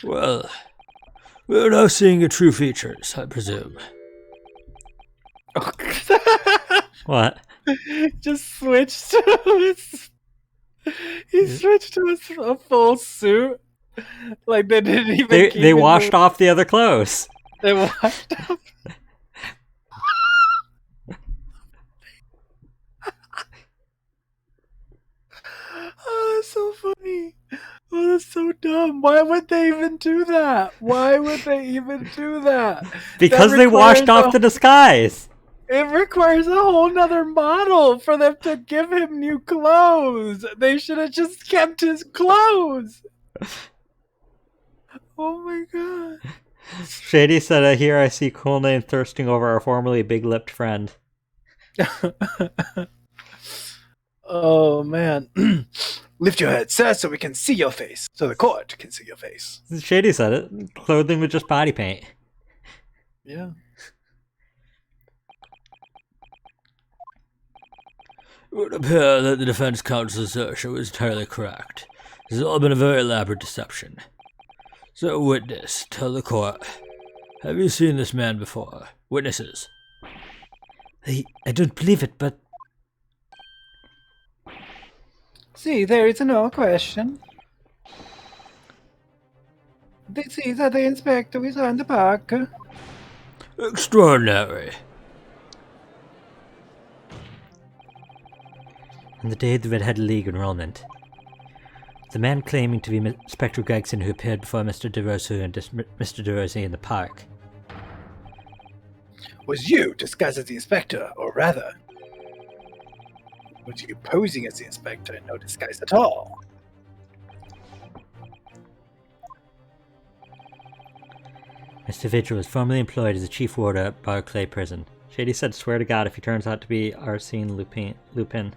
Well, we're now seeing your true features, I presume. What? Just switched to his. He switched to a full suit. Like they didn't even. They washed off the other clothes. They washed off. Oh, that's so funny. Oh, that's so dumb. Why would they even do that? Why would they even do that? Because they washed off the disguise. It requires a whole nother model for them to give him new clothes. They should have just kept his clothes. Oh my god. Shady said, here I see Cool Name thirsting over our formerly big-lipped friend. Oh man. Lift your head, sir, so we can see your face. So the court can see your face. Shady said it. Clothing with just body paint. Yeah. It would appear that the defense counsel's assertion was entirely correct. This has all been a very elaborate deception. So, witness, tell the court. Have you seen this man before? Witnesses. I don't believe it, but... See, there is no question. This is the inspector is on the park. Extraordinary. On the day of the Red-Headed League enrollment, the man claiming to be Inspector Gregson who appeared before Mr. DeRosa and Mr. DeRosa in the park Was you disguised as the inspector, or rather, was you posing as the inspector in no disguise at all? Mr. Vigil was formerly employed as a chief warder at Barclay Prison. Shady said, swear to God if he turns out to be Arsene Lupin.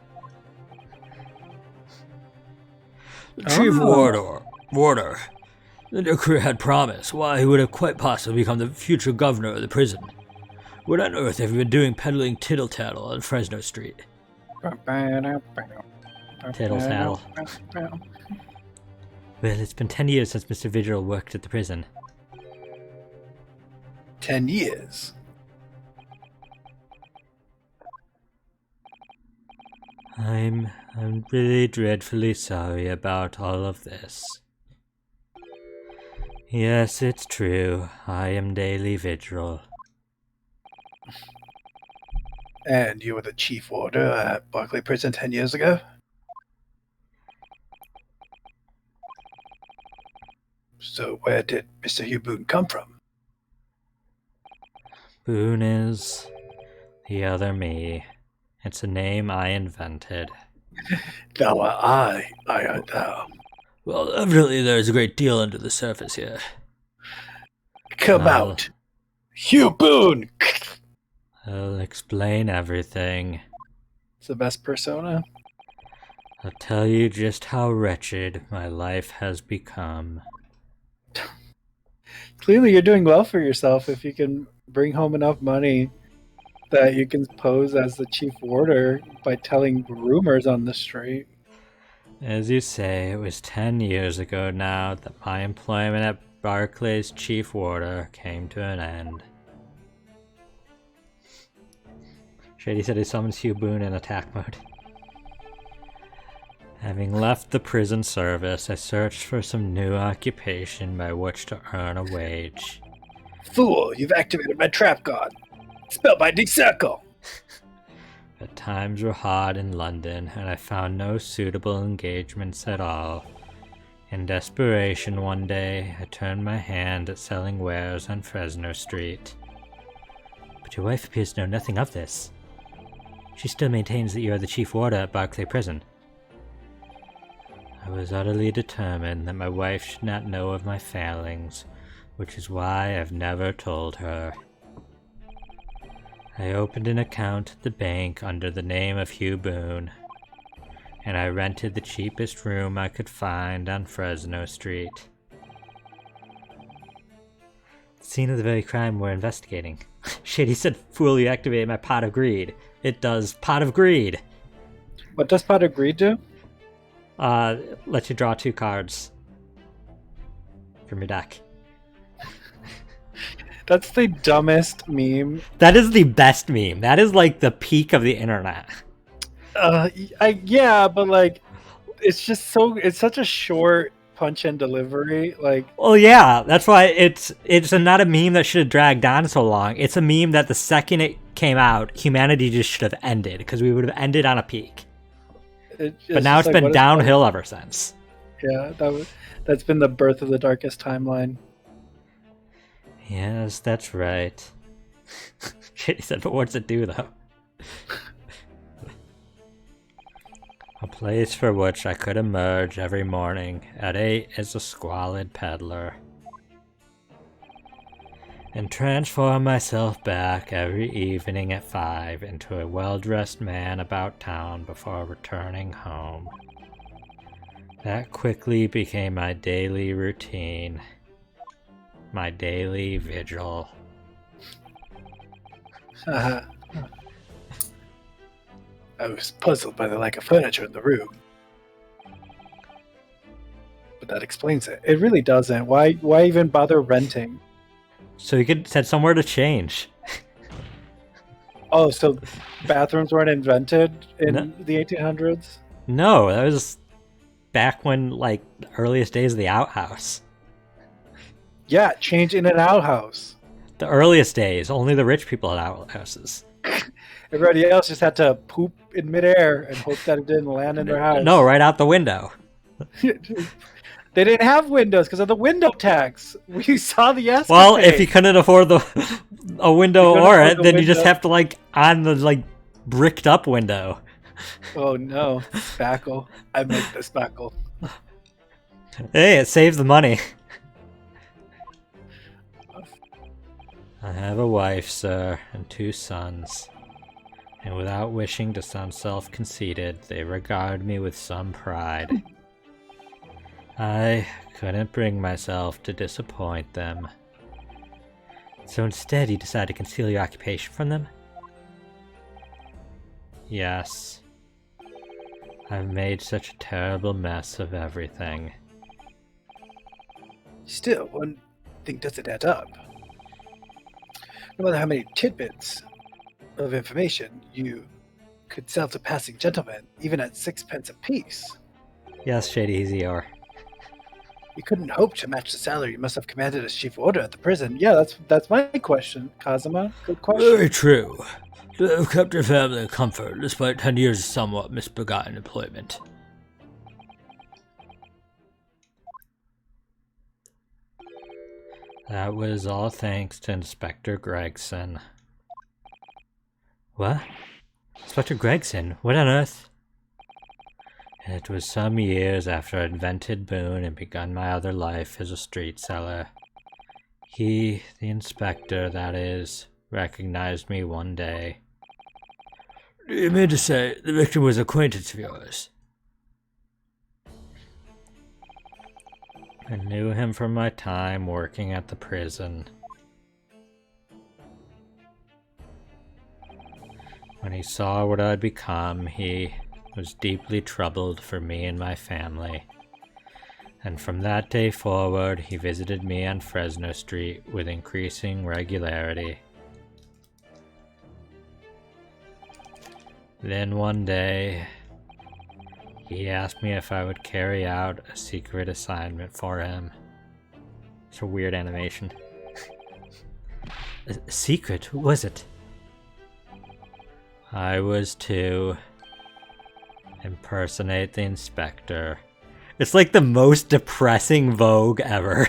Chief Warder. The decree had promised why he would have quite possibly become the future governor of the prison. What on earth have you been doing peddling tittle-tattle on Fresno Street? Tittle-tattle. Well, it's been 10 years since Mr. Vigil worked at the prison. 10 years? I'm really dreadfully sorry about all of this. Yes, it's true. I am daily vigil. And you were the chief warder at Barclay Prison 10 years ago? So where did Mr. Hugh Boone come from? Boone is the other me. It's a name I invented. Thou art I art thou. Well, evidently there's a great deal under the surface here. Come out! Hugh Boone! I'll explain everything. It's the best persona. I'll tell you just how wretched my life has become. Clearly you're doing well for yourself if you can bring home enough money that you can pose as the chief warder by telling rumors on the street. As you say, it was 10 years ago now that my employment at Barclay's chief warder came to an end. Shady said he summons Hugh Boone in attack mode. Having left the prison service, I searched for some new occupation by which to earn a wage. Fool, you've activated my trap god. Spellbinding circle! But times were hard in London, and I found no suitable engagements at all. In desperation one day, I turned my hand at selling wares on Fresno Street. But your wife appears to know nothing of this. She still maintains that you are the chief warder at Barclay Prison. I was utterly determined that my wife should not know of my failings, which is why I've never told her. I opened an account at the bank under the name of Hugh Boone, and I rented the cheapest room I could find on Fresno Street. The scene of the very crime we're investigating. Shady said, fool, you activated my pot of greed. It does pot of greed. What does pot of greed do? Let you draw 2 cards. Give me back. That's the dumbest meme. That is the best meme. That is like the peak of the internet. Yeah, but like, it's such a short punch and delivery. Like, Well, yeah, that's why it's not a meme that should have dragged on so long. It's a meme that the second it came out, humanity just should have ended because we would have ended on a peak. But now it's like, been downhill ever since. Yeah, that's been the birth of the darkest timeline. Yes, that's right. He said, but what's it do though? A place for which I could emerge every morning at 8 as a squalid peddler. And transform myself back every evening at 5 into a well-dressed man about town before returning home. That quickly became my daily routine. My daily vigil. I was puzzled by the lack of furniture in the room. But that explains it. It really doesn't. Why even bother renting? So you could said somewhere to change. Oh, so bathrooms weren't invented in No. the 1800s? No, that was back when, like, the earliest days of the outhouse. Yeah, change in an outhouse. The earliest days, only the rich people had outhouses. Everybody else just had to poop in midair and hope that it didn't land in their house. No, right out the window. They didn't have windows because of the window tax. We saw the escapade. Well, if you couldn't afford a window or it, then you just window. have to, like, on the, like, bricked up window. Oh no, spackle. I make the spackle. Hey, it saves the money. I have a wife, sir, and 2 sons. And without wishing to sound self-conceited, they regard me with some pride. I couldn't bring myself to disappoint them. So instead, you decide to conceal your occupation from them? Yes. I've made such a terrible mess of everything. Still, one thing doesn't add up. No matter how many tidbits of information you could sell to passing gentlemen, even at 6 pence apiece, Yes, Shady Easior. you couldn't hope to match the salary you must have commanded as chief warder at the prison. Yeah, that's my question, Kazuma. Good question. Very true. To have kept your family in comfort despite 10 years of somewhat misbegotten employment. That was all thanks to Inspector Gregson. What? Inspector Gregson? What on earth? It was some years after I'd invented Boone and begun my other life as a street seller. He, the inspector, that is, recognized me one day. Do you mean to say the victim was an acquaintance of yours? I knew him from my time working at the prison. When he saw what I'd become, he was deeply troubled for me and my family. And from that day forward, he visited me on Fresno Street with increasing regularity. Then one day, he asked me if I would carry out a secret assignment for him. It's a weird animation. A secret? Who was it? I was to impersonate the inspector. It's like the most depressing Vogue ever.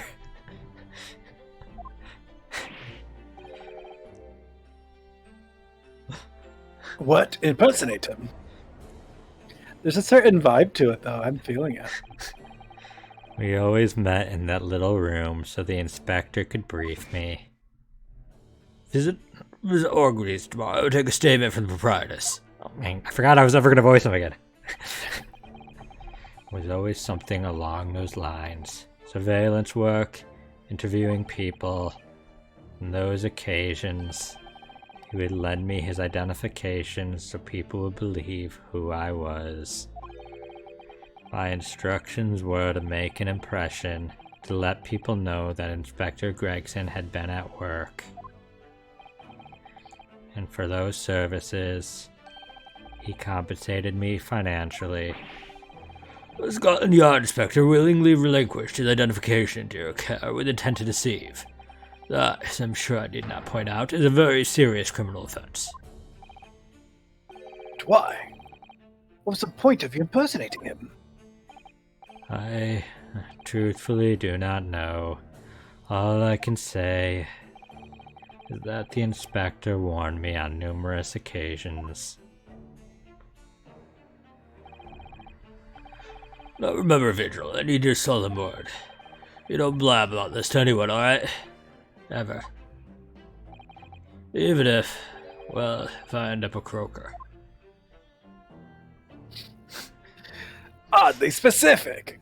What? Impersonate him? There's a certain vibe to it, though. I'm feeling it. We always met in that little room so the inspector could brief me. Visit Orgreaves tomorrow. Take a statement from the proprietress. Oh, man, I forgot I was ever going to voice him again. It was always something along those lines. Surveillance work, interviewing people. On those occasions, he would lend me his identification so people would believe who I was. My instructions were to make an impression to let people know that Inspector Gregson had been at work. And for those services, he compensated me financially. Scotland Yard Inspector willingly relinquished his identification to your care with intent to deceive. That, as I'm sure I need not point out, is a very serious criminal offense. Why? What was the point of you impersonating him? I truthfully do not know. All I can say is that the inspector warned me on numerous occasions. Now remember, Vigil, I need your solemn word. You don't blab about this to anyone, alright? Ever. Even if, well, if I end up a croaker. Oddly specific.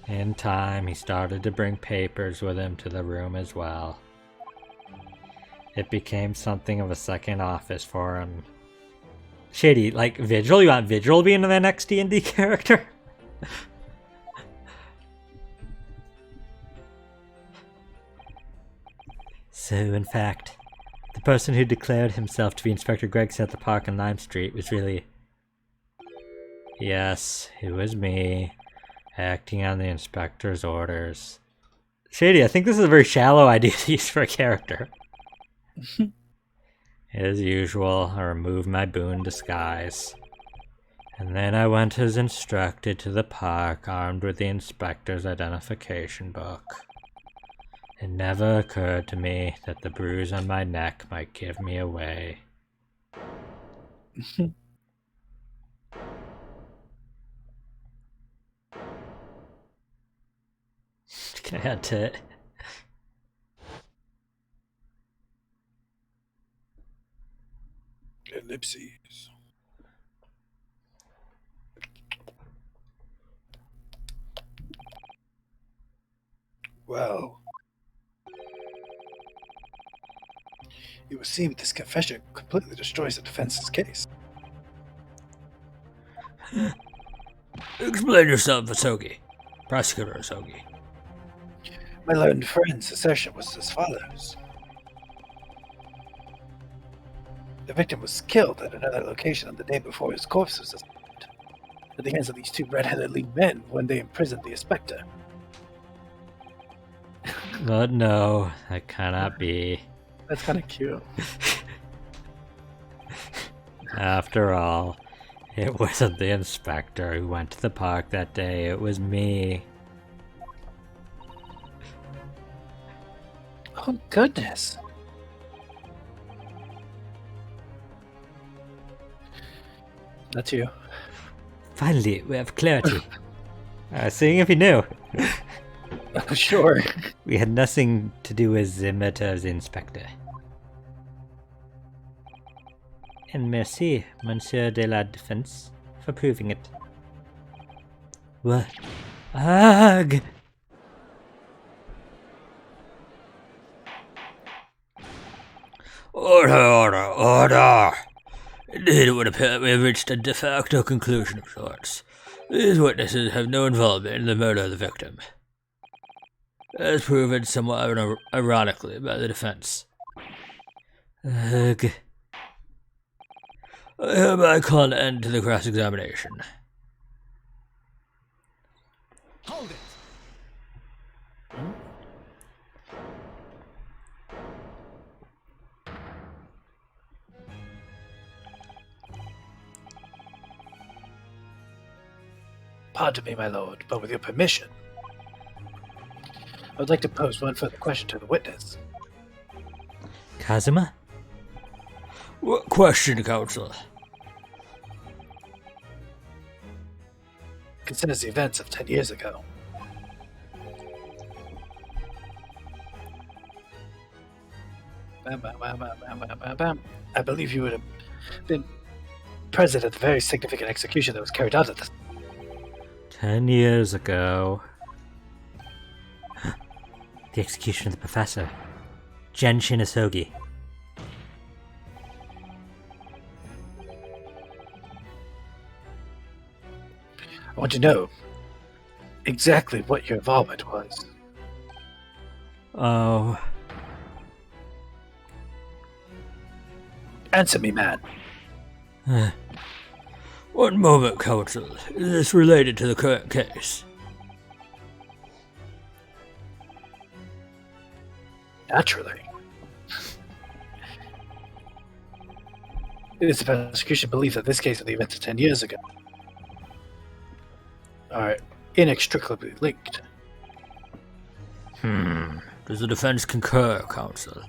In time, he started to bring papers with him to the room as well. It became something of a second office for him. Shady, like Vigil? You want Vigil being the next D&D character? So, in fact, the person who declared himself to be Inspector Gregson at the park on Lime Street was really... Yes, it was me, acting on the inspector's orders. Shady, I think this is a very shallow idea to use for a character. As usual, I removed my boon disguise. And then I went as instructed to the park, armed with the inspector's identification book. It never occurred to me that the bruise on my neck might give me away. Can I add to it? Ellipses. Well, it would seem this confession completely destroys the defense's case. Explain yourself, Asogi. Prosecutor Asogi. My learned friend's assertion was as follows. The victim was killed at another location on the day before his corpse was discovered at the hands of these two red-headed lead men when they imprisoned the inspector. But no, that cannot be. That's kind of cute. After all, it wasn't the inspector who went to the park that day, it was me. Oh, goodness. That's you. Finally, we have clarity. Seeing if you knew. Oh, sure. We had nothing to do with the murder of the inspector. And merci, Monsieur de la Défense, for proving it. What? Ugh! Order! Indeed, it would appear we have reached a de facto conclusion of sorts. These witnesses have no involvement in the murder of the victim. As proven somewhat ironically by the defense. Ugh. I hereby call an end to the cross-examination. Hold it! Pardon me, my lord, but with your permission, I would like to pose one further question to the witness. Kazuma? What question, Counselor? Considers the events of 10 years ago. Bam, bam, bam, bam, bam, bam, bam, bam. I believe you would have been present at the very significant execution that was carried out at this. 10 years ago. The execution of the professor. Genshin Asogi. I want to know exactly what your involvement was. Oh, Answer me, man. One moment, Counsel. Is this related to the current case? Naturally. It is the prosecution belief that this case and the events of 10 years ago are inextricably linked. Does the defense concur, Counsel?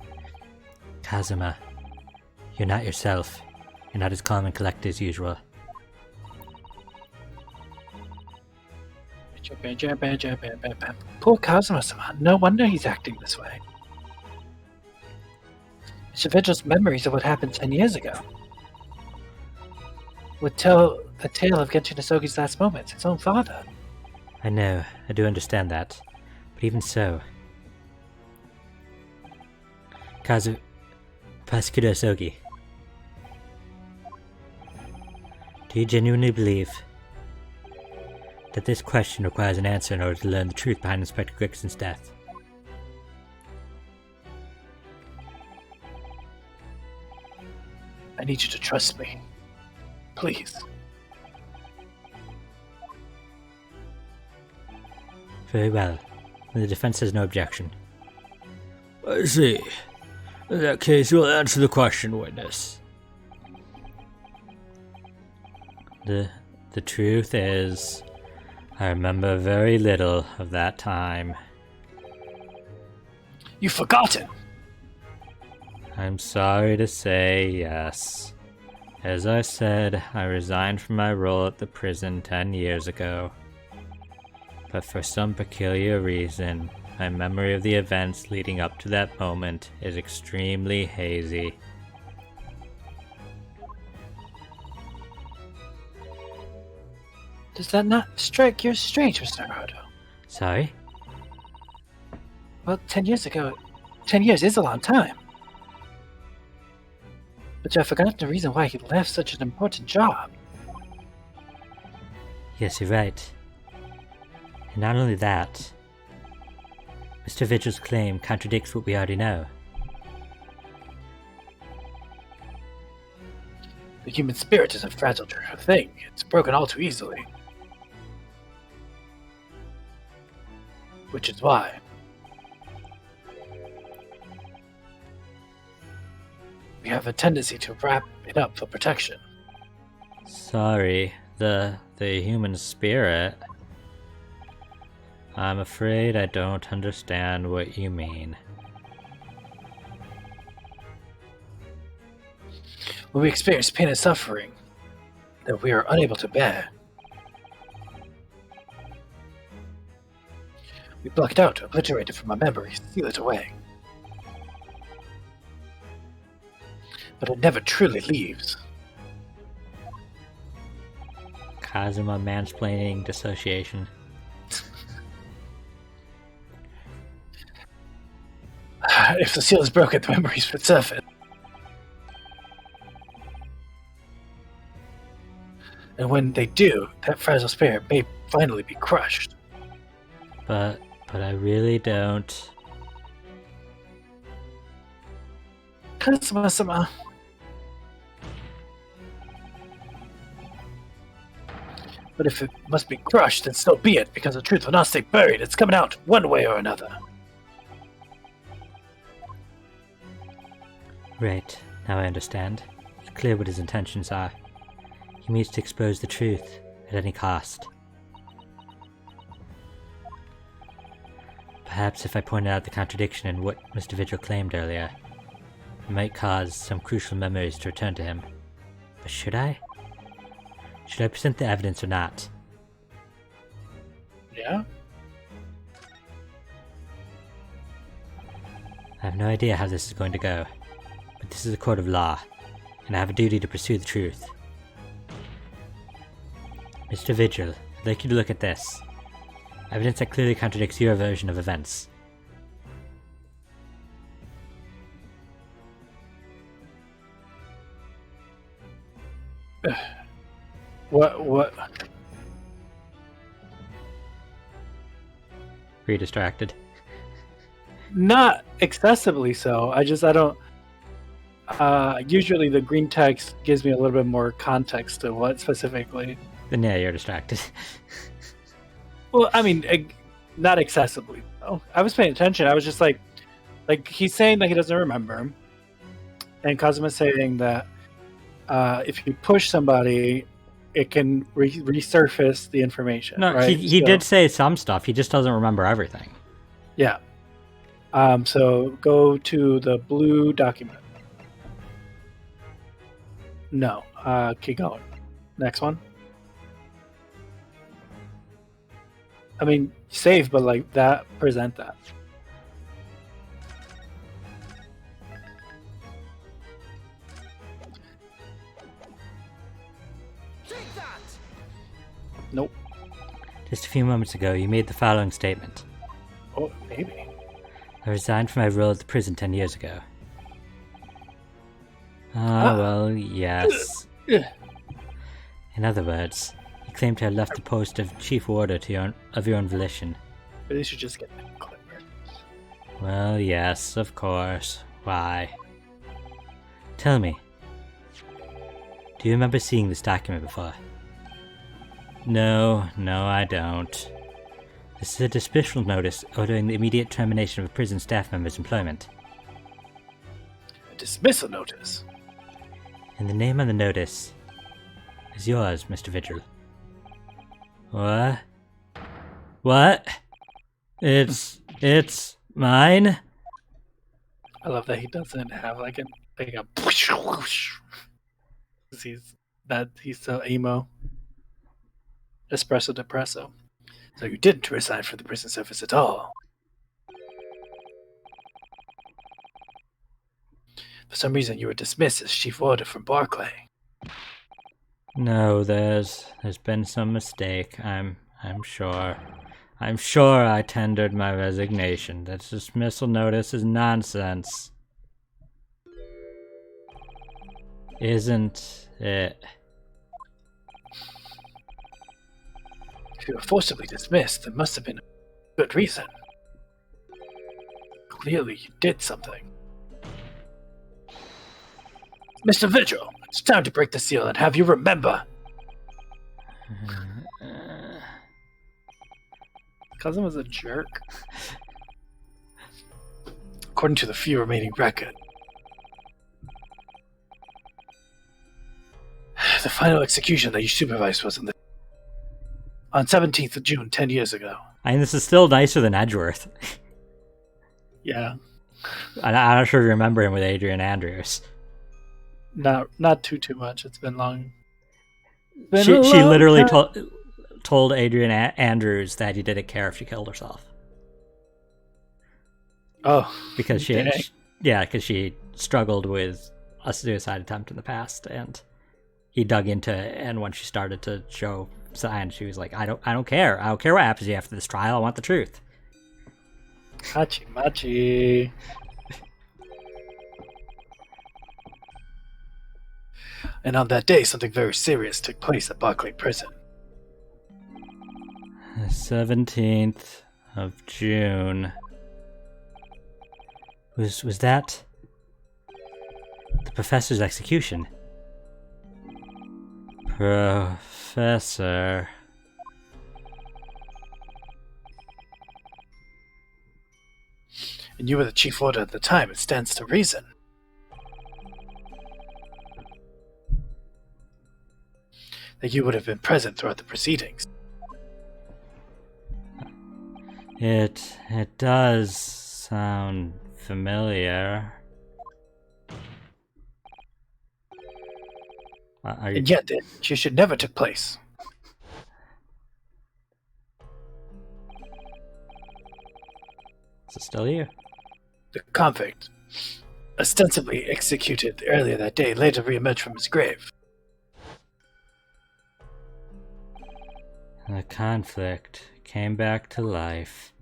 Kazuma, you're not yourself. You're not as calm and collected as usual. Poor Kazuma-sama. No wonder he's acting this way. Mr. Vigil's memories of what happened 10 years ago would tell the tale of Genshin Isogi's last moments, his own father. I know, I do understand that. But even so... Prosecutor Isogi. Do you genuinely believe that this question requires an answer in order to learn the truth behind Inspector Grigson's death? I need you to trust me. Please. Very well. The defense has no objection. I see. In that case, you'll answer the question, witness. The truth is, I remember very little of that time. You've forgotten! I'm sorry to say yes. As I said, I resigned from my role at the prison 10 years ago. But for some peculiar reason, my memory of the events leading up to that moment is extremely hazy. Does that not strike you as strange, Mr. Naruto? Sorry? Well, 10 years ago, 10 years is a long time. But you have forgotten the reason why he left such an important job. Yes, you're right. And not only that, Mr. Vigil's claim contradicts what we already know. The human spirit is a fragile thing. It's broken all too easily. Which is why we have a tendency to wrap it up for protection. Sorry, the human spirit? I'm afraid I don't understand what you mean. When we experience pain and suffering that we are unable to bear, we block it out, obliterate it from our memories, seal it away. But it never truly leaves. Kazuma mansplaining dissociation. If the seal is broken, the memories would surface. And when they do, that fragile spirit may finally be crushed. But I really don't... Kazuma-sama. But if it must be crushed, then so be it, because the truth will not stay buried. It's coming out one way or another. Right, now I understand. It's clear what his intentions are. He means to expose the truth at any cost. Perhaps if I pointed out the contradiction in what Mr. Vigil claimed earlier, it might cause some crucial memories to return to him. But should I? Should I present the evidence or not? Yeah? I have no idea how this is going to go, but this is a court of law, and I have a duty to pursue the truth. Mr. Vigil, I'd like you to look at this. Evidence that clearly contradicts your version of events. What? Were you distracted? Not excessively so. I don't. Usually the green text gives me a little bit more context to what specifically. Then yeah, you're distracted. Well, I mean, not excessively. Oh, I was paying attention. I was just like he's saying that he doesn't remember, and Kazuma's saying that if you push somebody, it can resurface the information. No, right? he did say some stuff. He just doesn't remember everything. Yeah. So go to the blue document. No. Keep going. Next one. I mean, save, but like that, present that. Nope. Just a few moments ago, you made the following statement. Oh, maybe. I resigned from my role at the prison 10 years ago. Well, yes. In other words, you claim to have left the post of chief warder of your own volition. But you should just get the clip. Well, yes, of course. Why? Tell me. Do you remember seeing this document before? No, I don't. This is a dismissal notice ordering the immediate termination of a prison staff member's employment. A dismissal notice? And the name on the notice is yours, Mr. Vigil. What? What? It's mine? I love that he doesn't have like a he's so emo. Espresso depresso. So you didn't resign from the prison service at all. For some reason you were dismissed as chief warder from Barclay. No, there's been some mistake. I'm sure. I'm sure I tendered my resignation. That dismissal notice is nonsense. Isn't it? If you were forcibly dismissed, there must have been a good reason. Clearly you did something. Mr. Vigil, it's time to break the seal and have you remember. Kazuma's a jerk. According to the few remaining record, the final execution that you supervised was on 17th of June, 10 years ago. I mean, this is still nicer than Edgeworth. Yeah. I'm not sure if you remember him with Adrian Andrews. Not too much. It's been long. She literally told Adrian Andrews that he didn't care if she killed herself. Oh. Because because she struggled with a suicide attempt in the past, and he dug into it, and when she started to show signs, she was like, I don't care. I don't care what happens to you after this trial. I want the truth. Machi. And on that day, something very serious took place at Barclay Prison. The 17th of June. Was that the professor's execution? Professor. And you were the chief warder at the time. It stands to reason. That you would have been present throughout the proceedings. It does sound familiar. And yet, she should never took place. Is it still here? The convict, ostensibly executed earlier that day, later reemerged from his grave. The conflict came back to life.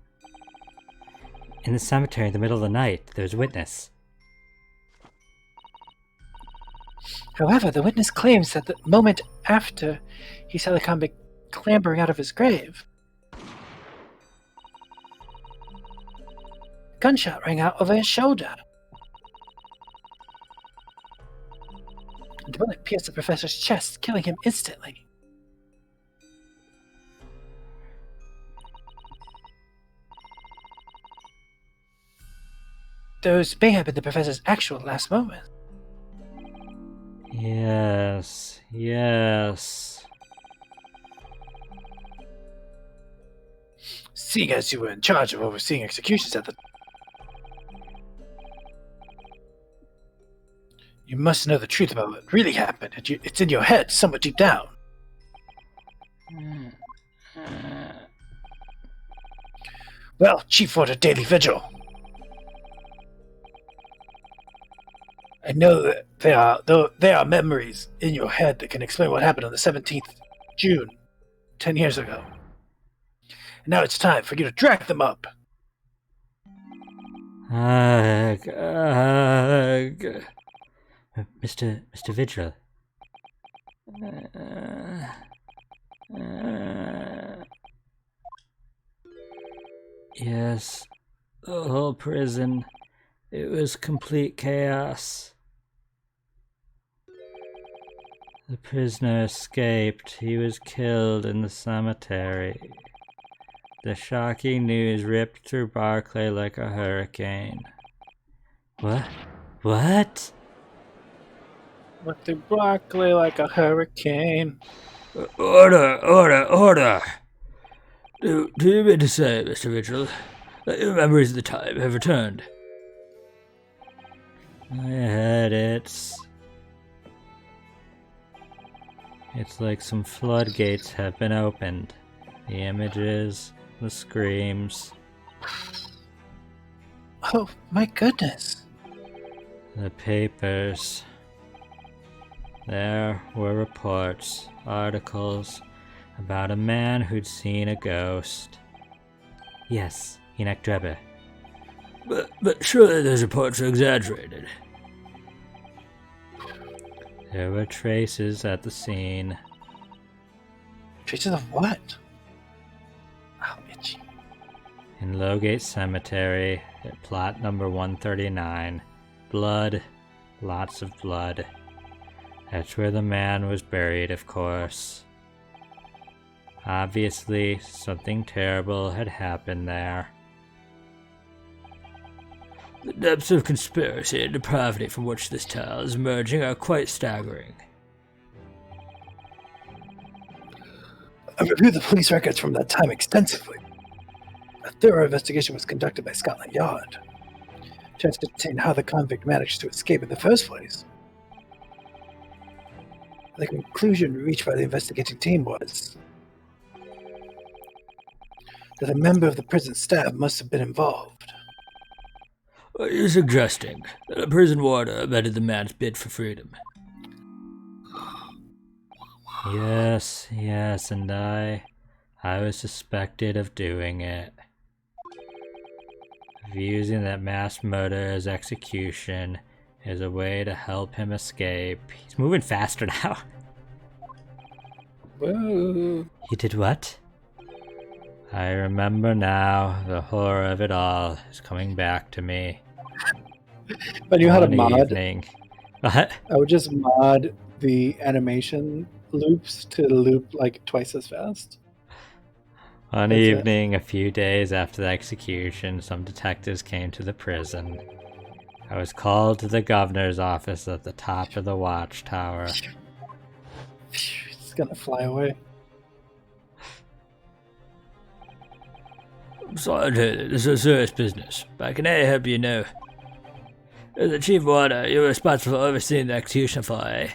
In the cemetery in the middle of the night, there was a witness. However, the witness claims that the moment after he saw the convict clambering out of his grave. gunshot rang out over his shoulder. The bullet pierced the professor's chest, killing him instantly. Those may have been the professor's actual last moments. Yes, yes. Seeing as you were in charge of overseeing executions at the... You must know the truth about what really happened. It's in your head, somewhere deep down. Well, Chief ordered daily vigil. I know that there are memories in your head that can explain what happened on the 17th June, 10 years ago. And now it's time for you to drag them up. Ugh, ugh. Mr. Vigil. Yes, the whole prison. It was complete chaos. The prisoner escaped. He was killed in the cemetery. The shocking news ripped through Barclay like a hurricane. What? What? Went through Barclay like a hurricane. Order! Do you mean to say, Mr. Vigil, that your memories of the time have returned? I had it. It's like some floodgates have been opened. The images, the screams, Oh, my goodness. the papers. There were reports, articles about a man who'd seen a ghost. Yes, Enoch Drebber. But surely those reports are exaggerated. There were traces at the scene. Traces of what? Ow, itchy. In Lowgate Cemetery, at plot number 139. Blood. Lots of blood. That's where the man was buried, of course. Obviously, something terrible had happened there. The depths of conspiracy and depravity from which this tale is emerging are quite staggering. I reviewed the police records from that time extensively. A thorough investigation was conducted by Scotland Yard to ascertain how the convict managed to escape in the first place. The conclusion reached by the investigating team was that a member of the prison staff must have been involved. Are you suggesting that a prison warder abetted the man's bid for freedom? Yes, and I was suspected of doing it. Of using that mass murder as execution as a way to help him escape. He's moving faster now. Whoa. You did what? I remember now. The horror of it all is coming back to me. If I knew how to One mod, evening. What? I would just mod the animation loops to loop like twice as fast. One That's it. evening, a few days after the execution, some detectives came to the prison. I was called to the governor's office at the top of the watchtower. It's gonna fly away. I'm sorry to hear that. This is serious business, but can I help you know? As the chief warder, you're responsible for overseeing the execution for, eh?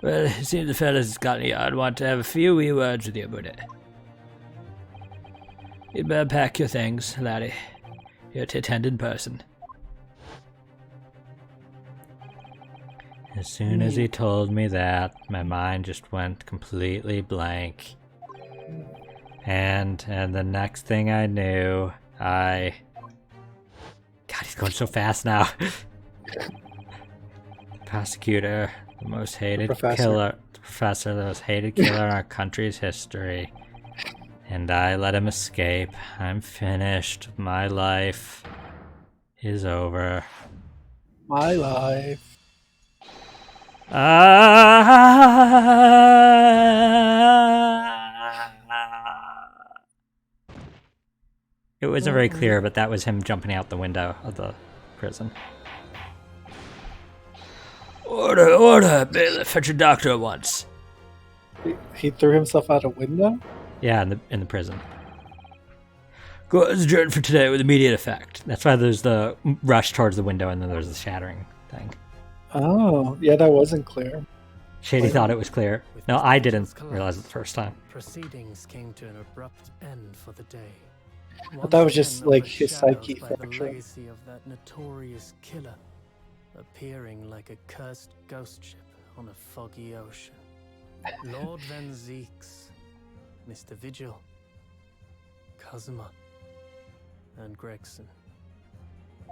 Well, it seems the fellas at Scotland Yard want to have a few wee words with you about it. You'd better pack your things, laddie. You're to attend in person. As soon as he told me that, my mind just went completely blank. And the next thing I knew, God, he's going so fast now. The prosecutor, the most hated Professor. killer, the professor, the most hated killer in our country's history, And I let him escape. I'm finished. My life is over. My life. It wasn't very clear, but that was him jumping out the window of the prison. Order, order, bailiff, fetch a doctor at once. He threw himself out a window? Yeah, in the prison. Court is adjourned for today with immediate effect. That's why there's the rush towards the window and then there's the shattering thing. Oh, yeah, that wasn't clear. Shady thought it was clear. No, I didn't realize it the first time. Proceedings came to an abrupt end for the day. I thought it was just like his psyche by the fracture. legacy of that notorious killer, appearing like a cursed ghost ship on a foggy ocean. Lord Van Zeeks, Mr. Vigil, Kazuma, and Gregson.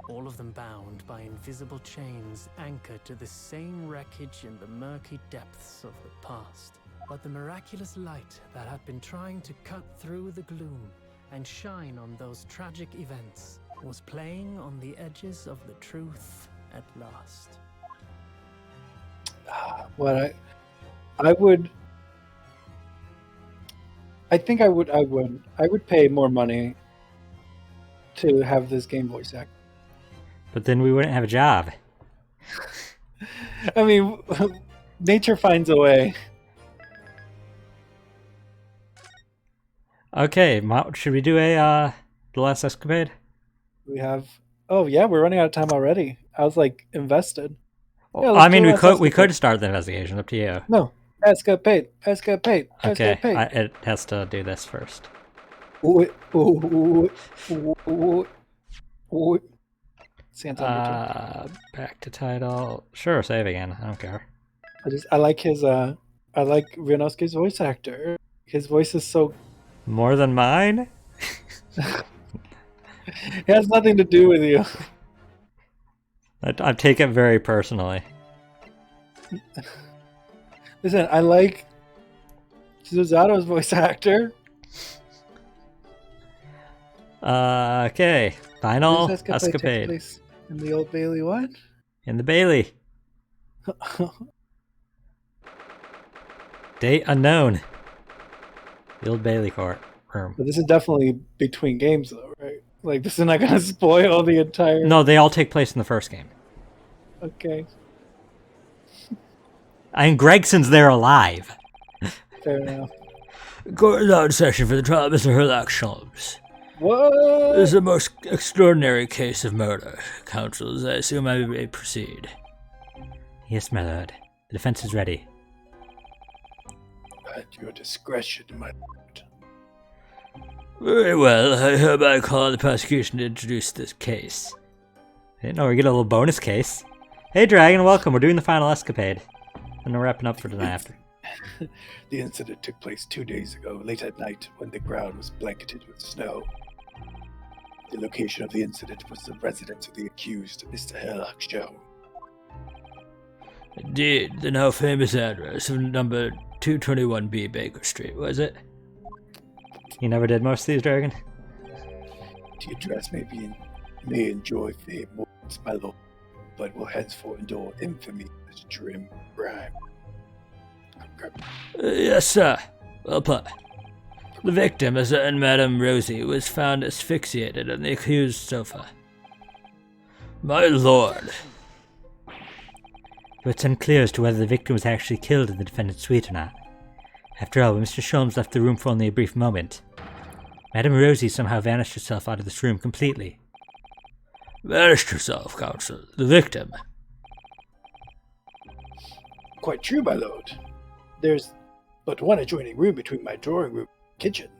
All of them bound by invisible chains anchored to the same wreckage in the murky depths of the past. But the miraculous light that had been trying to cut through the gloom and shine on those tragic events was playing on the edges of the truth at last. What I would pay more money to have this game voice act. But then we wouldn't have a job. I mean, nature finds a way. Okay, should we do the last escapade? We have. Oh yeah, we're running out of time already. I was like invested. Yeah, I mean, let's do we last could start the investigation. Up to you. No, escapade. Okay, Escapade. it has to do this first. Santa Back to title. Sure, save again. I don't care. I like his I like Rionosuke's voice actor. His voice is so. More than mine? It has nothing to do with you. I take it very personally. Listen, I like Susato's voice actor. Okay. Final This escapade. takes place in the Old Bailey what? In the Bailey. Date unknown. The Old Bailey court room. But this is definitely between games, though, right? Like, this is not going to spoil the entire... No, they all take place in the first game. Okay, And Gregson's there alive. fair enough. Court is now in session for the trial of Mr. Herlock Sholmes. What? This is a most extraordinary case of murder. Counsels, I assume I may proceed. Yes, my lord. The defense is ready. At your discretion, my lord. Very well, I hereby call on the prosecution to introduce this case. I didn't know we get a little bonus case. Hey, Dragon, welcome. We're doing the final escapade. And we're wrapping up for tonight after. The incident took place 2 days ago, late at night, when the ground was blanketed with snow. The location of the incident was the residence of the accused, Mr. Herlock Sholmes. Indeed, the now famous address of number 221B Baker Street, was it? You never did most of these, Dragon? The address may enjoy fame once, my lord, but will henceforth endure infamy as trim crime. Yes, sir. Well put. The victim, a certain Madame Rosie, was found asphyxiated on the accused sofa. My lord. But it's unclear as to whether the victim was actually killed in the defendant's suite or not. After all, when Mr. Sholmes left the room for only a brief moment, Madame Rosie somehow vanished herself out of this room completely. Vanished herself, counsel. The victim. Quite true, my lord. There's but one adjoining room between my drawing room and kitchen.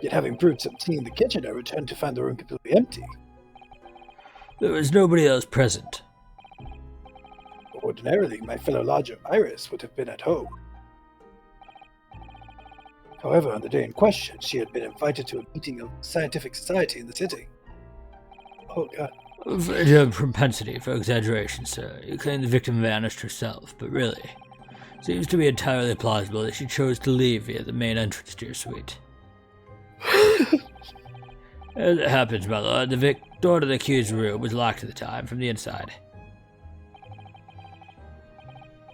Yet having brewed some tea in the kitchen, I returned to find the room completely empty. There was nobody else present. Ordinarily, my fellow lodger Iris would have been at home. However, on the day in question, she had been invited to a meeting of scientific society in the city. Oh, God. You have a propensity for exaggeration, sir. You claim the victim vanished herself, but really, Seems to be entirely plausible that she chose to leave via the main entrance to your suite. As it happens, my lord, the door to the accused's room was locked at the time from the inside.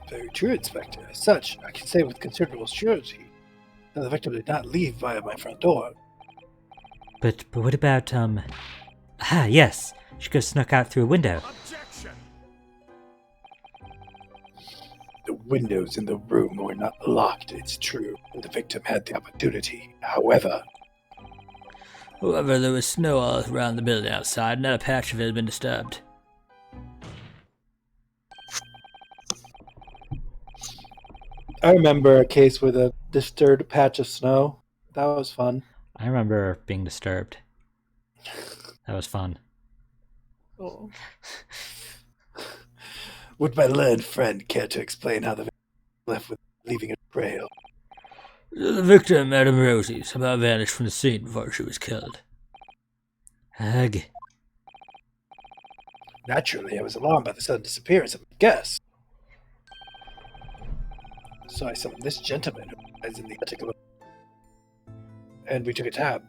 Very true, Inspector. As such, I can say with considerable surety that the victim did not leave via my front door. But what about, yes! She could have snuck out through a window. Objection! The windows in the room were not locked, it's true, and the victim had the opportunity. However, there was snow all around the building outside, and not a patch of it had been disturbed. I remember a case with a disturbed patch of snow. That was fun. I remember being disturbed. That was fun. Oh. Would my learned friend care to explain how the victim left with leaving a trail? The victim, Madame Rosie, somehow vanished from the scene before she was killed. Ugh. Naturally, I was alarmed by the sudden disappearance of my guest. So I summoned this gentleman who lies in the attic of and we took a cab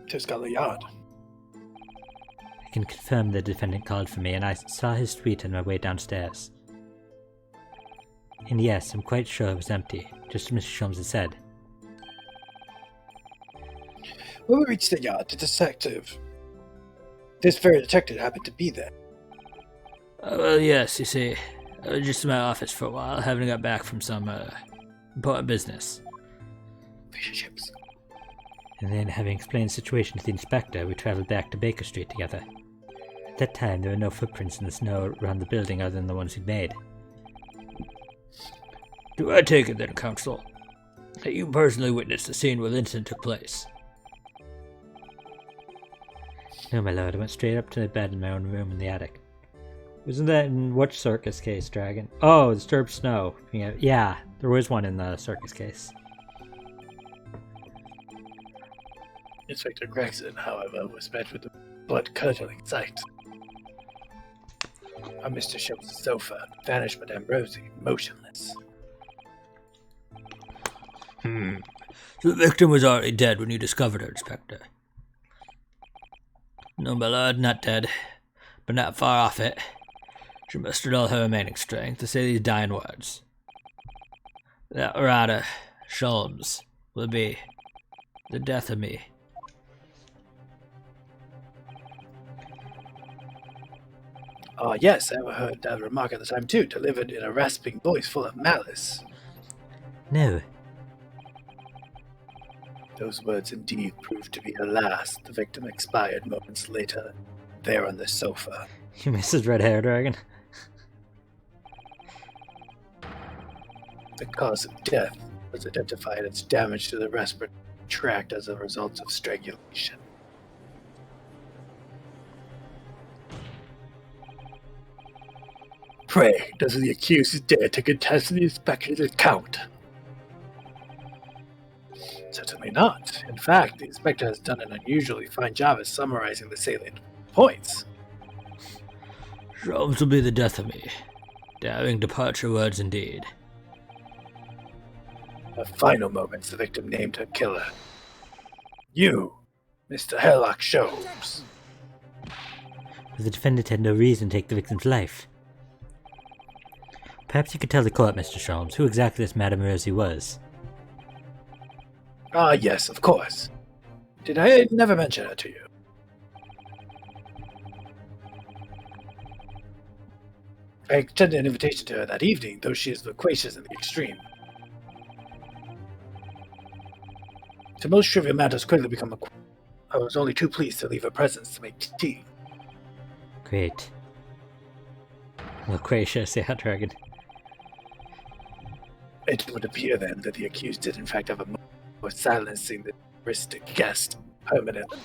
to Scotland Yard. I can confirm the defendant called for me, and I saw his suite on my way downstairs. And yes, I'm quite sure it was empty, just as Mr. Sholmes had said. When we reached the yard, this very detective happened to be there. Well, yes, you see, I was just in my office for a while, having got back from some, important business. Relationships. And then, having explained the situation to the inspector, we travelled back to Baker Street together. At that time, there were no footprints in the snow around the building other than the ones we'd made. Do I take it then, Counsel, that you personally witnessed the scene where the incident took place? No, my lord, I went straight up to the bed in my own room in the attic. Wasn't that in which circus case, Dragon? Oh, Disturbed Snow. Yeah, there was one in the circus case. Inspector Gregson, however, was met with a blood-curdling sight. On Mr. Sholmes' sofa vanished Madame Rosie, motionless. So the victim was already dead when you discovered her, Inspector? No, my lord, not dead, but not far off it. She mustered all her remaining strength to say these dying words. That Rada, Sholmes, will be the death of me. Yes, I overheard that remark at the time too, delivered in a rasping voice full of malice. No. Those words indeed proved to be her last. The victim expired moments later, there on the sofa. You miss his red hair, Dragon? The cause of death was identified as damage to the respiratory tract as a result of strangulation. Pray, does the accused dare to contest the inspector's account? Certainly not. In fact, the inspector has done an unusually fine job at summarizing the salient points. Sholmes will be the death of me. Daring departure words indeed. In the final moments, the victim named her killer. You, Mr. Herlock Sholmes. But the defendant had no reason to take the victim's life. Perhaps you could tell the court, Mr. Sholmes, who exactly this Madame Rosie was. Yes, of course. Did I never mention her to you? I extended an invitation to her that evening, though she is loquacious in the extreme. To most trivial matters quickly become I was only too pleased to leave her presence to make tea. Great. Loquacious, yeah, Dragon. It would appear then that the accused did in fact have a motive for silencing the heuristic guest permanently.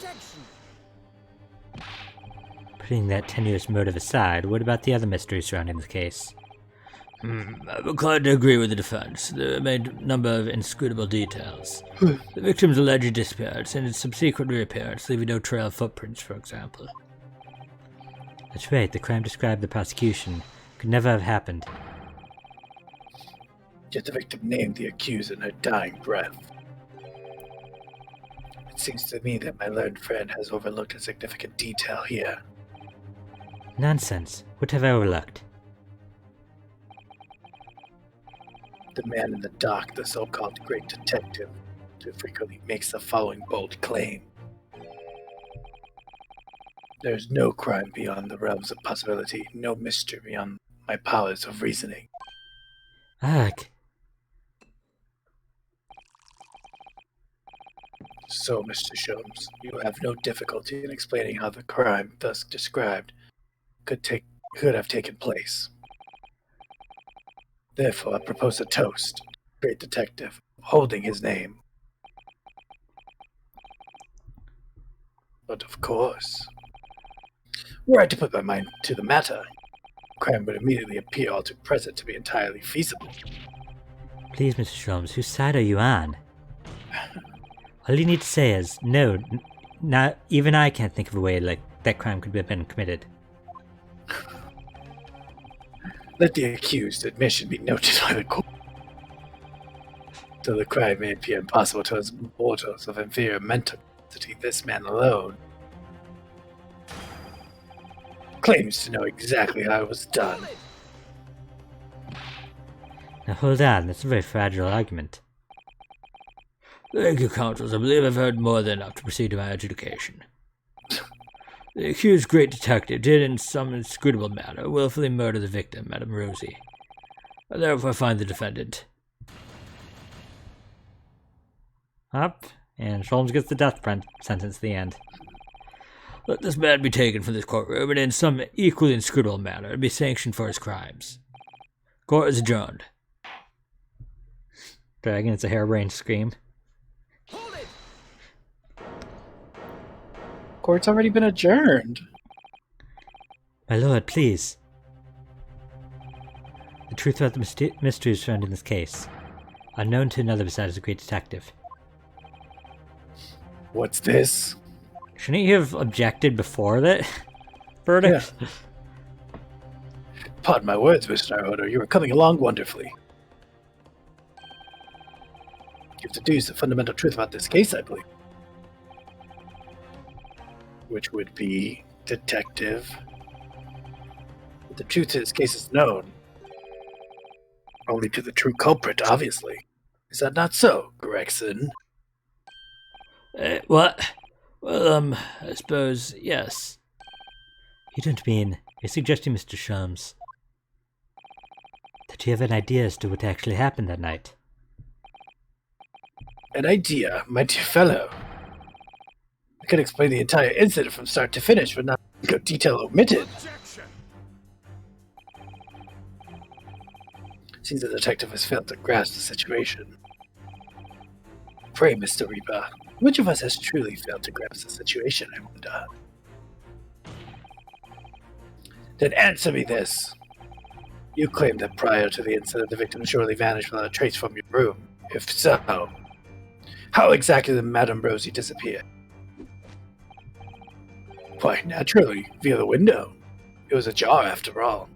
Putting that tenuous motive aside, what about the other mysteries surrounding the case? I'm inclined to agree with the defense. There remained a number of inscrutable details. The victim's alleged disappearance and its subsequent reappearance, leaving no trail of footprints, for example. That's right, the crime described by the prosecution could never have happened. Yet the victim named the accused in her dying breath. It seems to me that my learned friend has overlooked a significant detail here. Nonsense. What have I overlooked? The man in the dock, the so-called great detective, who frequently makes the following bold claim. There is no crime beyond the realms of possibility, no mystery beyond my powers of reasoning. Ugh. So, Mr. Sholmes, you have no difficulty in explaining how the crime thus described could have taken place. Therefore, I propose a toast, great detective, holding his name. But of course, were I to put my mind to the matter, crime would immediately appear all too present to be entirely feasible. Please, Mr. Sholmes, whose side are you on? All you need to say is, no, not even I can't think of a way like that crime could have been committed. Let the accused admission be noted by the court. Though the crime may appear impossible to us mortals of inferior mental capacity, this man alone claims to know exactly how it was done. Now hold on, that's a very fragile argument. Thank you, Countess. I believe I've heard more than enough to proceed to my adjudication. The accused great detective did in some inscrutable manner willfully murder the victim, Madame Rosie. I therefore find the defendant. Up, and Sholmes gets the death sentence at the end. Let this man be taken from this courtroom and in some equally inscrutable manner be sanctioned for his crimes. Court is adjourned. Dragon, it's a harebrained scream. Court's already been adjourned. My lord, please. The truth about the mysteries found in this case, unknown to another besides the great detective. What's this? Shouldn't you have objected before that verdict? Yeah. Pardon my words, Mr. Naruto, you are coming along wonderfully. You've deduced the fundamental truth about this case, I believe. Which would be, detective. The truth to this case is known. Only to the true culprit, obviously. Is that not so, Gregson? What? Well, I suppose, yes. You don't mean, you're suggesting, Mr. Sholmes, that you have an idea as to what actually happened that night? An idea, my dear fellow. I could explain the entire incident from start to finish, but not a detail omitted. Seems the detective has failed to grasp the situation. Pray, Mr. Reaper, which of us has truly failed to grasp the situation, I wonder? Then answer me this. You claim that prior to the incident, the victim surely vanished without a trace from your room. If so, how exactly did Madame Rosie disappear? Why, naturally, via the window. It was ajar, after all.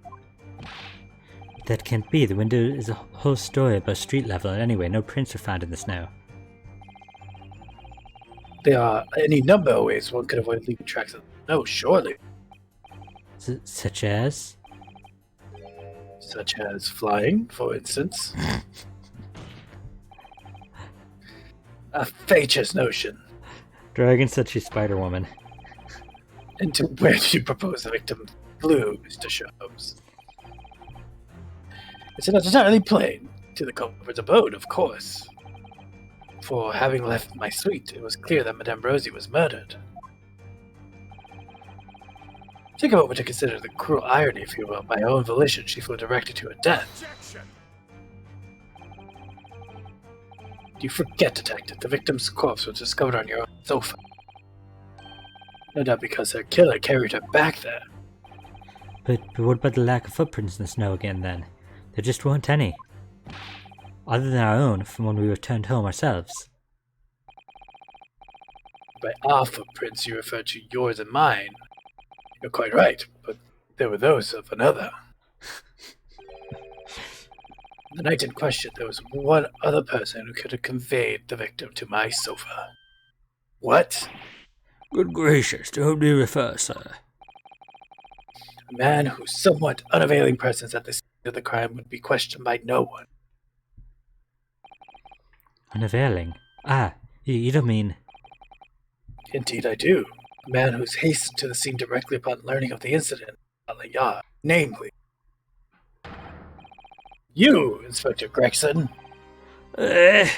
That can't be. The window is a whole story above street level, and anyway, no prints are found in the snow. There are any number of ways one could avoid leaving tracks of snow, surely. Such as? Such as flying, for instance. A fatuous notion. Dragon said she's Spider-Woman. And to where do you propose the victim flew, Mr. Sholmes? It's not entirely plain. To the culprit's abode, of course. For having left my suite, it was clear that Madame Rosie was murdered. Take a moment to consider the cruel irony, if you will. By her own volition, she flew directly to her death. You forget, detective, the victim's corpse was discovered on your own sofa. No doubt because her killer carried her back there. But what about the lack of footprints in the snow again, then? There just weren't any. Other than our own from when we returned home ourselves. By our footprints, you refer to yours and mine. You're quite right, but there were those of another. The night in question, there was one other person who could have conveyed the victim to my sofa. What? Good gracious, to whom do you refer, sir? A man whose somewhat unavailing presence at the scene of the crime would be questioned by no one. Unavailing? Ah, you don't mean... Indeed I do. A man who's hastened to the scene directly upon learning of the incident at the yacht, namely... you, Inspector Gregson. Eh?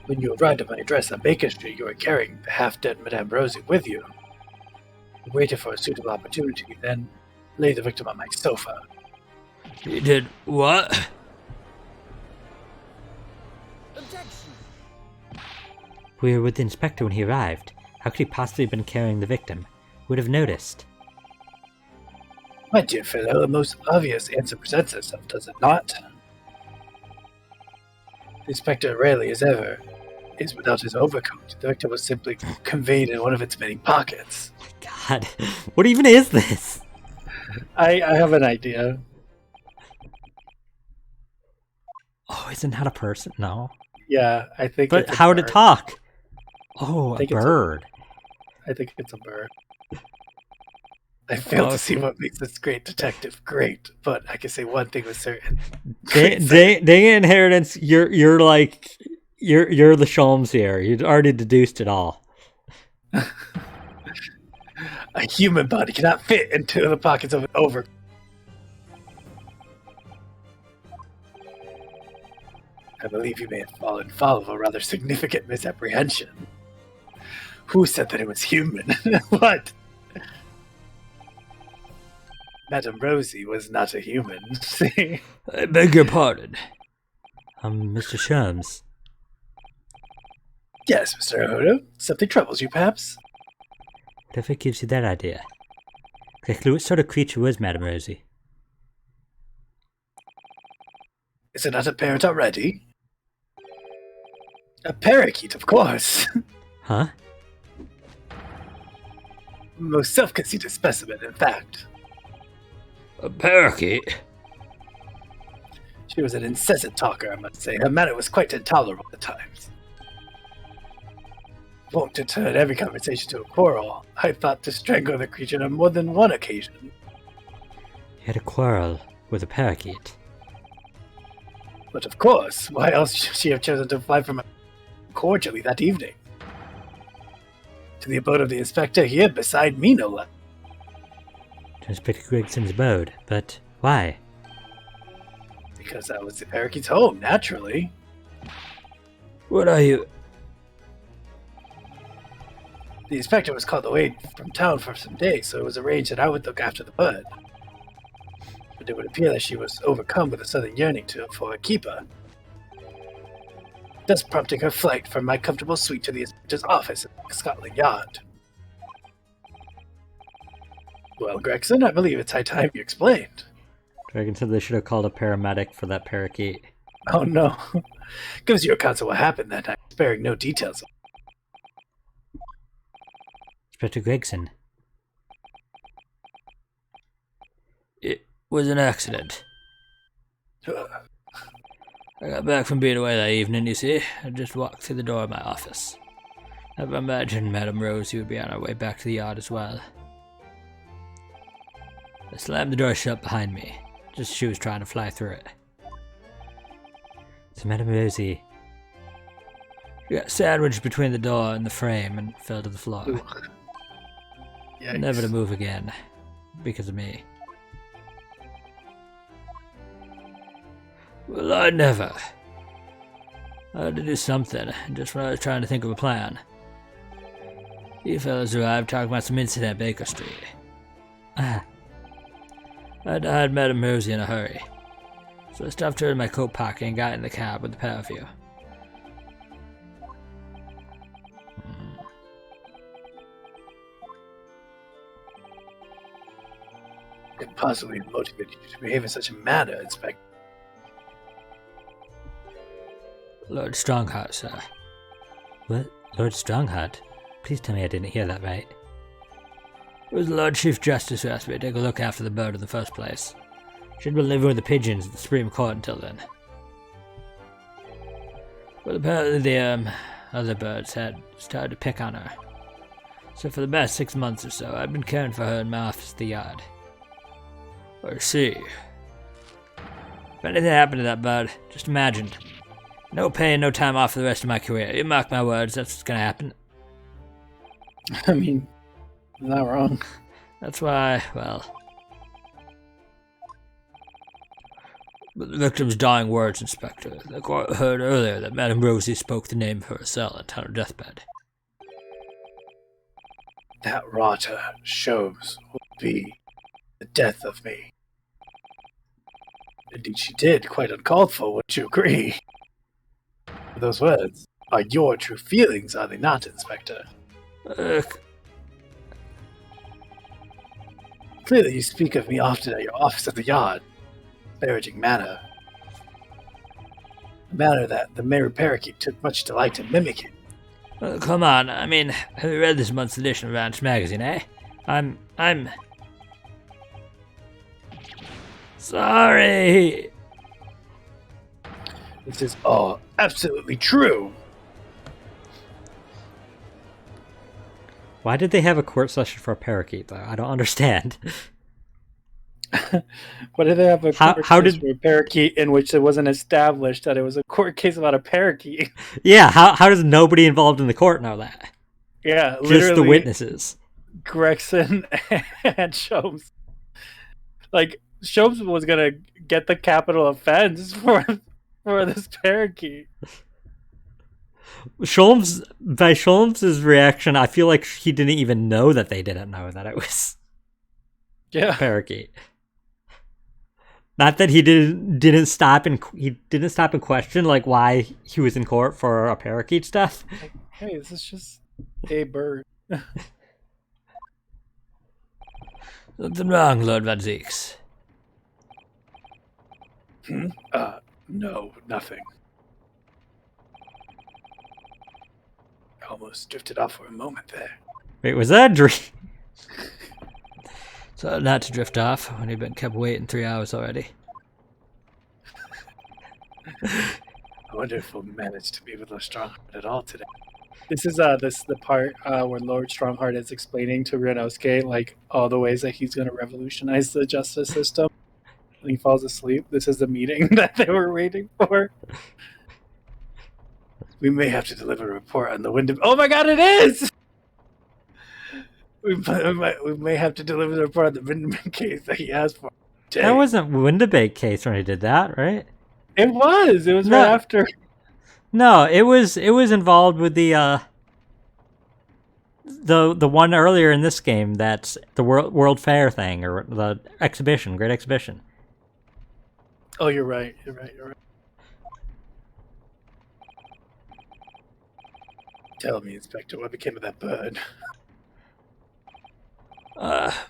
When you arrived at my address on Baker Street, you were carrying the half-dead Madame Rosie with you. You waited for a suitable opportunity, then laid the victim on my sofa. He did what? We were with the inspector when he arrived. How could he possibly have been carrying the victim? Would have noticed. My dear fellow, the most obvious answer presents itself, does it not? The inspector rarely as ever is without his overcoat. The victim was simply conveyed in one of its many pockets. God, what even is this? I have an idea. Oh, isn't that a person? No. Yeah, I think But it's a how would it bird. talk? Oh, a think it's a- bird. I think it's a bird. I failed to see what makes this great detective great, but I can say one thing with certain. Dang inheritance, you're like you're the Sholmes here. You'd already deduced it all. A human body cannot fit into the pockets of an overcoat. I believe you may have fallen foul of a rather significant misapprehension. Who said that it was human? What? Madame Rosie was not a human. See? I beg your pardon. Mr. Sholmes. Yes, Mr. Ohodo. Something troubles you, perhaps? Whatever gives you that idea? Exactly what sort of creature was Madame Rosie? Is it not apparent already? A parakeet, of course. Huh? Most self-conceited specimen, in fact. A parakeet? She was an incessant talker, I must say. Her manner was quite intolerable at times. Wont to turn every conversation to a quarrel, I thought to strangle the creature on more than one occasion. You had a quarrel with a parakeet. But of course, why else should she have chosen to fly from cordially that evening? To the abode of the inspector here, beside me no less. To Inspector Gregson's abode, but why? Because that was the parakeet's home, naturally. What are you? The inspector was called away from town for some days, so it was arranged that I would look after the bird. But it would appear that she was overcome with a sudden yearning for a keeper, thus prompting her flight from my comfortable suite to the inspector's office at Scotland Yard. Well, Gregson, I believe it's high time you explained. Dragon said they should have called a paramedic for that parakeet. Oh no. Gives you accounts of what happened that night, sparing no details. Inspector Gregson. It was an accident. I got back from being away that evening, you see. I just walked through the door of my office. Never imagined Madame Rosie would be on her way back to the yard as well. I slammed the door shut behind me, just as she was trying to fly through it. So Madame Rosie... She got sandwiched between the door and the frame and fell to the floor. Yikes. Never to move again, because of me. Well, I never. I had to do something, just when I was trying to think of a plan. You fellas arrived talking about some incident at Baker Street. Ah, I'd hired Madame Rosie in a hurry, so I stuffed her in my coat pocket and got in the cab with the pair of you. It possibly motivated you to behave in such a manner, Inspector. Lord Strongheart, sir. what? Lord Strongheart? Please tell me I didn't hear that right. It was the Lord Chief Justice who asked me to take a look after the bird in the first place. She'd been living with the pigeons at the Supreme Court until then. But apparently the other birds had started to pick on her. So for the past 6 months or so, I've been caring for her in my office at the yard. I see. If anything happened to that bird, just imagine. No pay and no time off for the rest of my career. You mark my words, that's what's gonna happen. I mean, not wrong. That's why, well... But the victim's dying words, Inspector. The court heard earlier that Madame Rosie spoke the name of her assailant on her deathbed. That rotter shows will be the death of me. Indeed, she did, quite uncalled for, would you agree? Those words are your true feelings, are they not, Inspector? Clearly you speak of me often at your office at the yard. Disparaging manner. A manner that the Mayor Parakeet took much delight in mimicking. Come on, I mean, have you read this month's edition of Ranch Magazine, eh? I'm... Sorry! This is all absolutely true. Why did they have a court session for a parakeet, though? I don't understand. What did they have a court how case did for a parakeet in which it wasn't established that it was a court case about a parakeet? Yeah, how does nobody involved in the court know that? Yeah, Just the literally witnesses. Gregson and Shomes. Like, Shomes was gonna get the capital offense for this parakeet. By Sholmes' reaction, I feel like he didn't even know that they didn't know that it was a parakeet. Not that he didn't stop and question like why he was in court for a parakeet's death. Like, hey, this is just a bird. Something wrong, Lord Van Zeeks. No, nothing. I almost drifted off for a moment there. Wait, was that a dream? So not to drift off when you've been kept waiting 3 hours already. I wonder if we'll manage to be with Lord Strongheart at all today. This is the part where Lord Strongheart is explaining to Ryunosuke like all the ways that he's going to revolutionize the justice system. And he falls asleep. This is the meeting that they were waiting for. We may have to deliver a report on the window. Oh my God, it is! We may have to deliver the report on the Windermere case that he asked for. Dang. That wasn't Windabague case when he did that, right? It was. It was No. right after. No, it was involved with the one earlier in this game that's the World Fair thing or the exhibition, Great Exhibition. Oh, you're right. You're right. Tell me, Inspector, what became of that bird?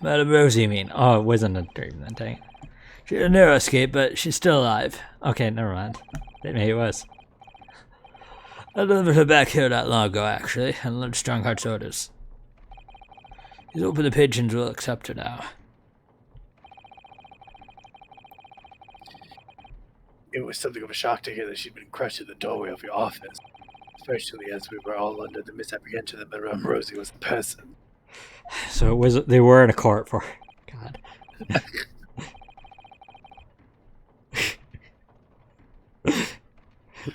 Madame Rosie, you mean? Oh, it wasn't a dream then, dang it. She had a narrow escape, but she's still alive. Okay, never mind. Maybe it was. I delivered her back here not long ago, actually, and Lord Strongheart's orders. He's hoping the pigeons will accept her now. It was something of a shock to hear that she'd been crushed in the doorway of your office, especially as we were all under the misapprehension that Madame Rosie was a person. So they were in a court for God.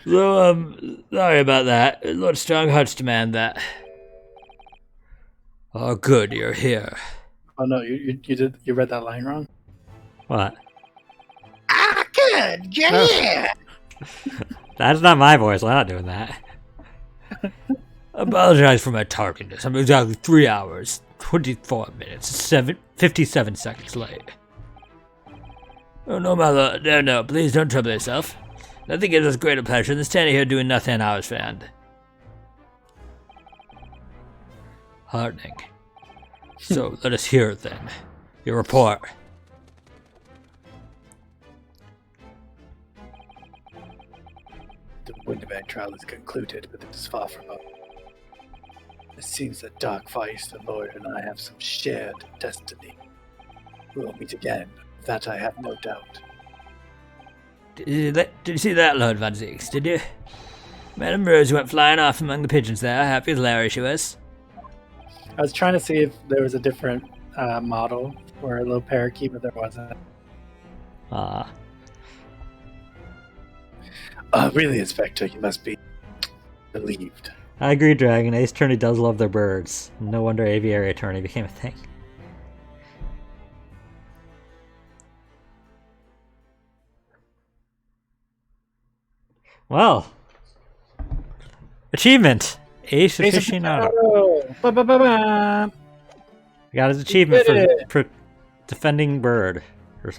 So, sorry about that. Lord Strongheart's demand that. Oh, good, you're here. Oh no, you read that line wrong. What? Good, yeah. That's not my voice. I'm not doing that. I apologize for my tardiness. I'm exactly 3 hours, 24 minutes, 57 seconds late. Oh, no, my lord. No, please don't trouble yourself. Nothing gives us greater pleasure than standing here doing nothing on our end. Heartening. So, let us hear it then. Your report. The Windermere trial is concluded, but it is far from over. It seems that Dark Vice, the lawyer, and I have some shared destiny. We will meet again. Of that I have no doubt. Did you see that, Lord Van Zeeks, did you? Madame Rose went flying off among the pigeons there, happy as Larry she was. I was trying to see if there was a different model for a little parakeet, but there wasn't. Really, Inspector, you must be relieved. I agree, Dragon. Ace Attorney does love their birds. No wonder Aviary Attorney became a thing. Well, achievement. Ace Aficionado. Ba-ba-ba-ba. Got his achievement did it. for defending bird.